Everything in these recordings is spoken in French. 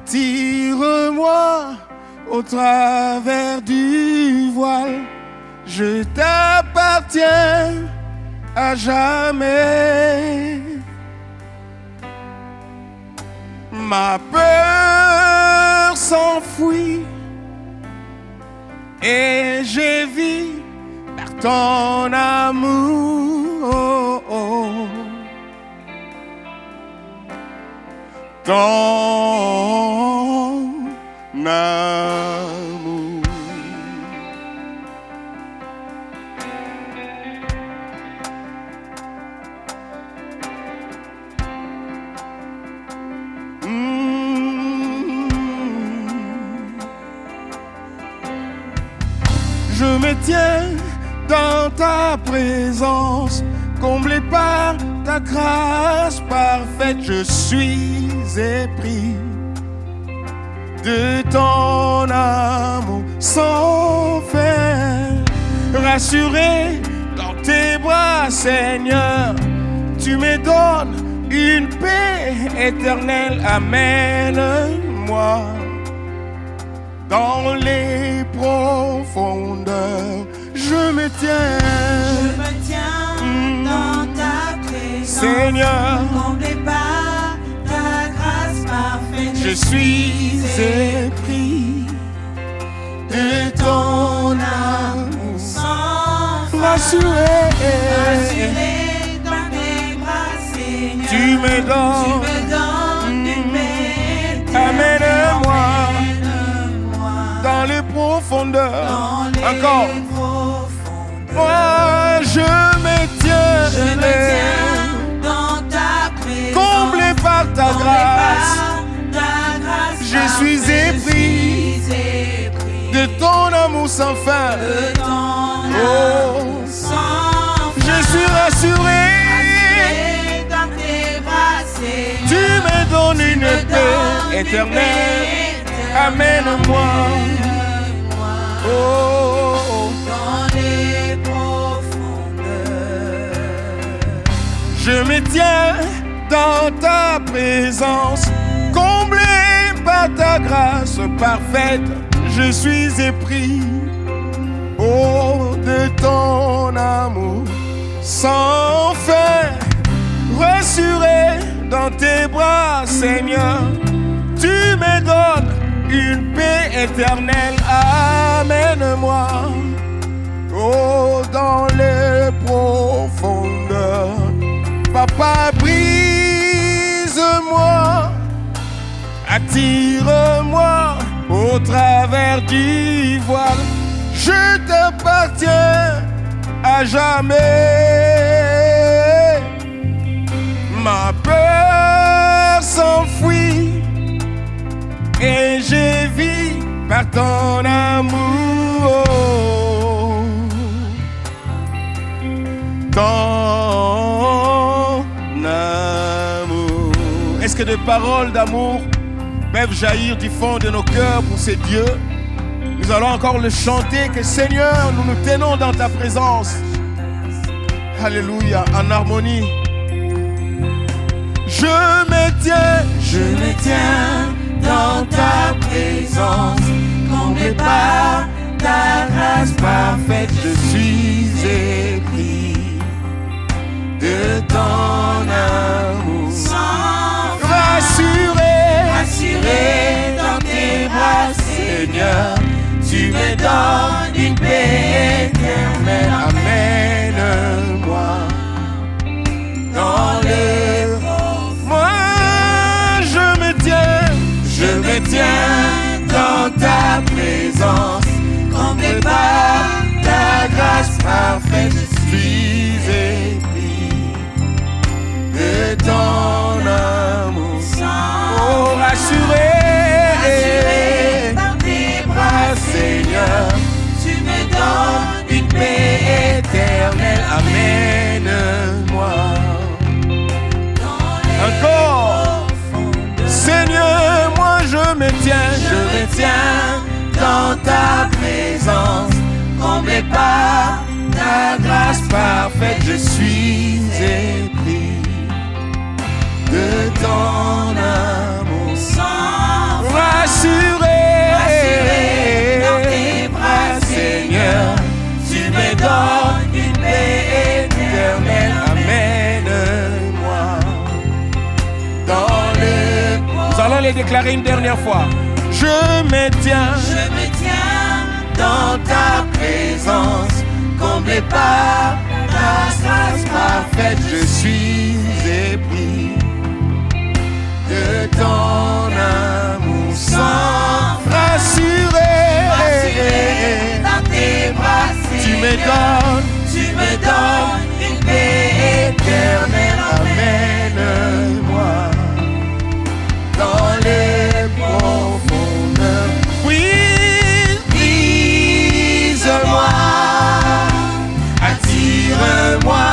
Attire-moi au travers du voile. Je t'appartiens à jamais. Ma peur s'enfuit et je vis par ton amour. Ton amour. Je me tiens dans ta présence, comblé par ta grâce parfaite. Je suis épris de ton amour sans fin. Rassuré dans tes bras, Seigneur, tu me donnes une paix éternelle. Amène-moi dans les profondeurs. Je me tiens dans ta présence, Seigneur, comblé par ta grâce parfaite. je suis épris de ton amour sans rassuré. dans tes bras, Seigneur, Tu me donnes une paix éternelle. Amène-moi Amène-moi dans les profondeurs. dans les Encore. profondeurs. Moi, je me tiens dans ta présence, comblé par ta grâce. Je suis épris de ton amour sans fin. Oh, je suis rassuré. dans tes bras, Seigneur. Tu me donnes une paix éternelle. Amène-moi. Oh, Dans les profondeurs. je me tiens dans ta présence, comblé par ta grâce parfaite. Je suis épris, oh, de ton amour sans fin. Rassuré dans tes bras, Seigneur, tu me donnes une paix éternelle. Amène-moi, oh, dans les profondeurs. Papa, brise-moi, attire-moi au travers du voile. Je t'appartiens à jamais. Ma peur s'enfuit et je vis par ton amour. Ton amour. Est-ce que des paroles d'amour peuvent jaillir du fond de nos cœurs pour ces dieux? Nous allons encore le chanter, que Seigneur, nous nous tenons dans ta présence. Alléluia, en harmonie. Je me tiens dans ta présence, comblé par ta grâce parfaite. Je suis épris de ton amour. Rassuré dans tes bras, Seigneur, tu me donnes une paix éternelle. Amène-moi dans les profondeurs. Moi, je me tiens dans ta présence, comblé par ta grâce parfaite. Je suis épris de ton amour. Oh, rassuré dans tes bras, Seigneur, tu me donnes une paix éternelle. Amène-moi encore. Seigneur, moi je me tiens dans ta présence, comblé par ta grâce parfaite. Je suis épris de ton amour. allons les déclarer une dernière fois. Je me tiens dans ta présence, comblé par ta grâce parfaite. je suis épris de ton amour sans rassuré Dans tes bras, tu me donnes une paix éternelle. amène-moi dans les profondeurs. Brise-moi, attire-moi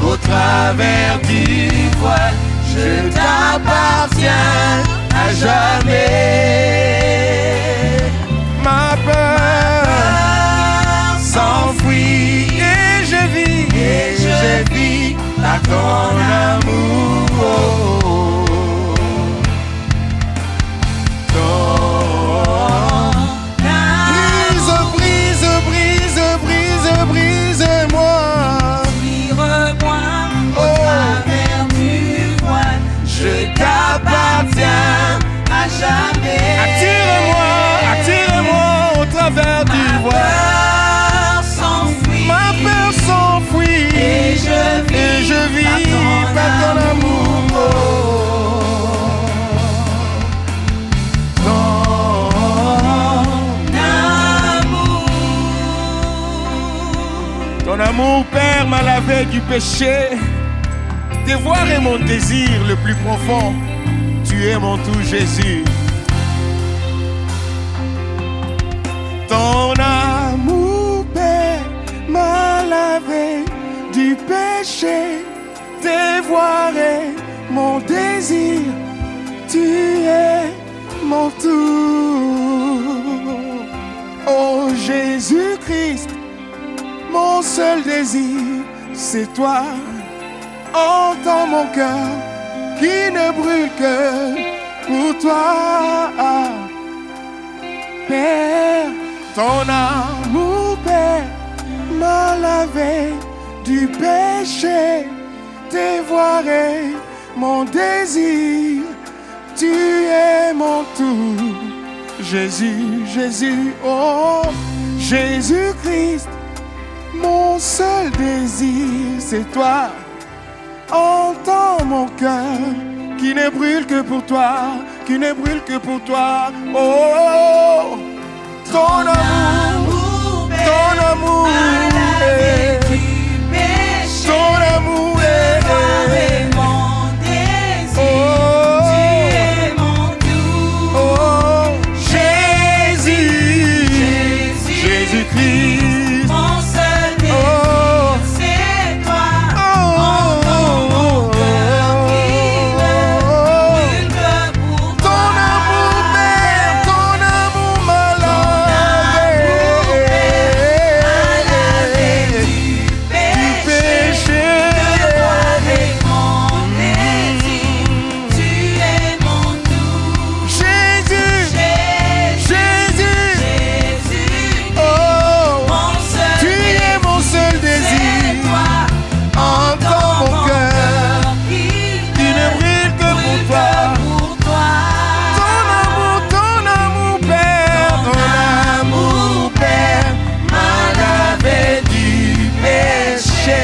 au travers du voile. Je t'appartiens à jamais. Ma peur s'enfuit et je vis par ton amour. Brise-moi. Tire-moi au travers du voile. Je t'appartiens à jamais. Attire-moi au travers du voile. Ma peur s'enfuit Et je vis par ton amour. Ton amour, Père, m'a lavé du péché. Dévoiler est mon désir le plus profond. Tu es mon tout, Jésus. Ton amour, Père, m'a lavé du péché. Dévoiler mon désir. Tu es mon tout. Oh Jésus-Christ, mon seul désir, c'est toi. Entends mon cœur qui ne brûle que pour toi. Père, ton amour, Père, m'a lavé du péché. Dévoiler mon désir, tu es mon tout. Jésus, Jésus, oh Jésus-Christ, mon seul désir, c'est toi. Entends mon cœur qui ne brûle que pour toi, qui ne brûle que pour toi. Oh, ton amour, ton amour, ton amour est mon désir. oh, Tu es mon tout. oh, Jésus, Jésus-Christ. Mon seul désir, Oh, c'est toi. oh, Entends mon cœur qui ne brûle que pour toi. ton amour, Père, ton amour m'a lavé Du péché, dévoiler mon désir. Tu es mon tout. Jésus, Jésus, Jésus, oh, mon seul tu es mon seul désir. c'est toi. Entends mon cœur qui qui ne brûle que pour toi. pour toi. Ton amour, Père, m'a lavé du péché.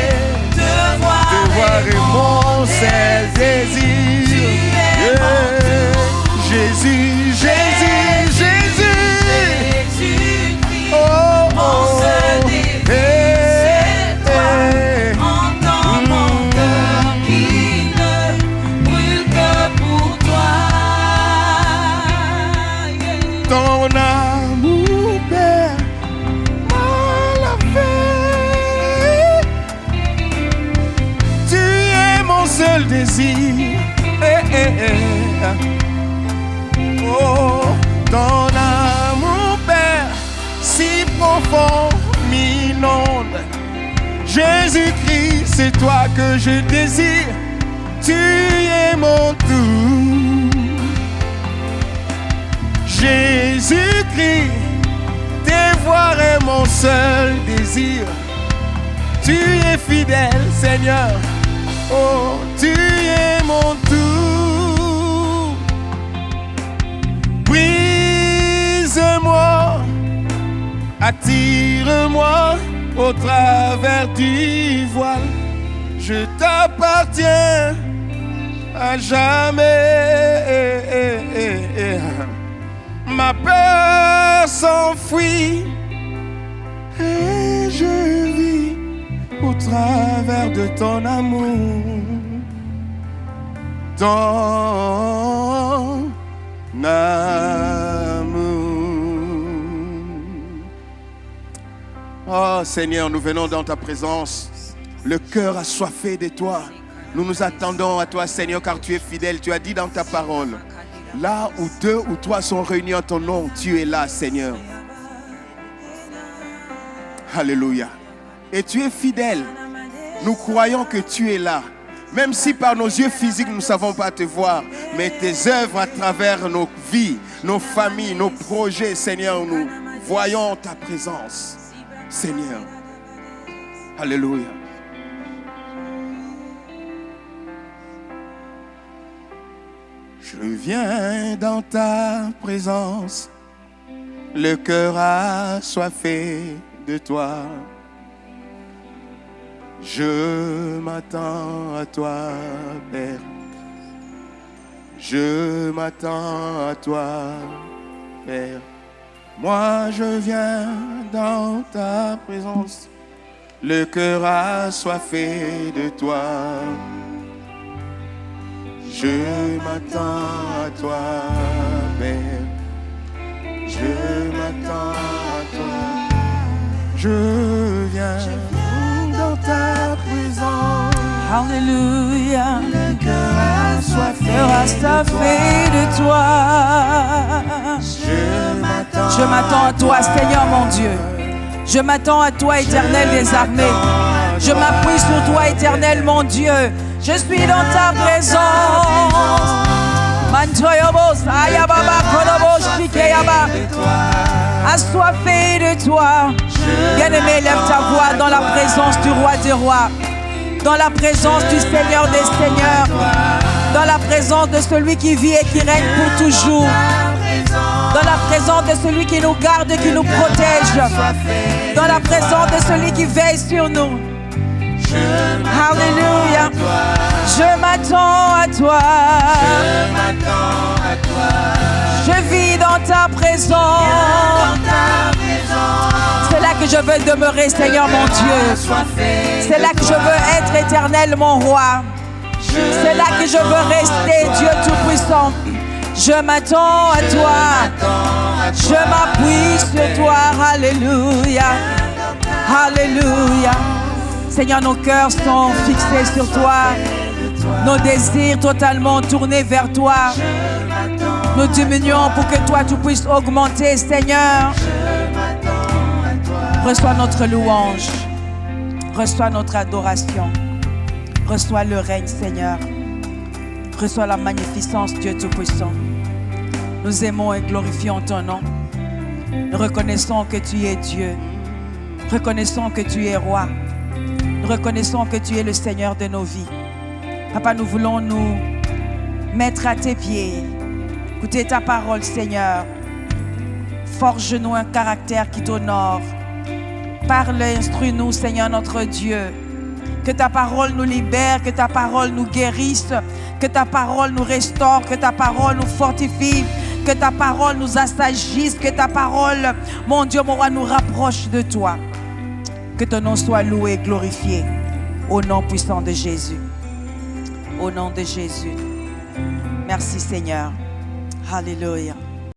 Devoiler mon seul désir. Yeah. Jésus, Jésus, Jésus. Jésus-Christ, Oh, mon seul désir, c'est toi. Entends mon cœur qui ne brûle que pour toi. ton amour, Père, m'a lavé. Tu es mon seul désir. Oh, ton amour, Père, si profond m'inonde. Jésus-Christ, c'est toi que je désire. Tu es mon tout. Jésus-Christ, dévoiler mon seul désir. Tu es fidèle, Seigneur. Oh, tu es mon tout. Attire-moi au travers du voile. Je t'appartiens à jamais. Ma peur s'enfuit et je vis au travers de ton amour. Ton amour. Oh Seigneur, nous venons dans ta présence. Le cœur assoiffé de toi. Nous nous attendons à toi, Seigneur, car tu es fidèle. Tu as dit dans ta parole, là où 2 ou 3 sont réunis en ton nom, tu es là, Seigneur. Alléluia. Et tu es fidèle. Nous croyons que tu es là. Même si par nos yeux physiques, nous ne savons pas te voir. Mais tes œuvres à travers nos vies, nos familles, nos projets, Seigneur, nous voyons ta présence. Seigneur. Alléluia. Je viens dans ta présence, le cœur assoiffé de toi. Je m'attends à toi, Père. Je m'attends à toi, Père. Moi, je viens dans ta présence, le cœur assoiffé de toi. Je m'attends à toi, Père. Je m'attends à toi. Je viens dans ta présence. Alléluia. Le cœur assoiffé de toi. Je m'attends à toi, Seigneur mon Dieu. Je m'attends à toi, Éternel des armées. Je m'appuie sur toi, Éternel mon Dieu. Je suis dans ta présence. Assoiffé de toi. Bien-aimé, lève ta voix dans la présence du roi des rois. Dans la présence du Seigneur des seigneurs. Dans la présence de celui qui vit et qui règne pour toujours. Dans la présence de celui qui nous garde et qui nous protège. Dans la présence de celui qui veille sur nous. Alléluia. Je m'attends à toi. Je vis dans ta présence. C'est là que je veux demeurer, Seigneur mon Dieu. C'est là que je veux être éternel, mon roi. C'est là que je veux rester, Dieu Tout-Puissant. Je m'attends à toi. Je m'appuie sur toi. Alléluia. Alléluia. Seigneur, nos cœurs sont fixés sur toi. Nos désirs totalement tournés vers toi. Nous diminuons pour que toi, tu puisses augmenter, Seigneur. Reçois notre louange. Reçois notre adoration. Reçois le règne, Seigneur. Reçois la magnificence, Dieu Tout-Puissant. Nous aimons et glorifions ton nom. Nous reconnaissons que tu es Dieu. Reconnaissons que tu es roi. Nous reconnaissons que tu es le Seigneur de nos vies. Papa, nous voulons nous mettre à tes pieds. Écoutez ta parole, Seigneur. Forge-nous un caractère qui t'honore. Parle, instruis-nous, Seigneur notre Dieu. Que ta parole nous libère, que ta parole nous guérisse, que ta parole nous restaure, que ta parole nous fortifie, que ta parole nous assagisse, que ta parole, mon Dieu, mon roi, nous rapproche de toi. Que ton nom soit loué et glorifié au nom puissant de Jésus. Au nom de Jésus. Merci Seigneur. Alléluia.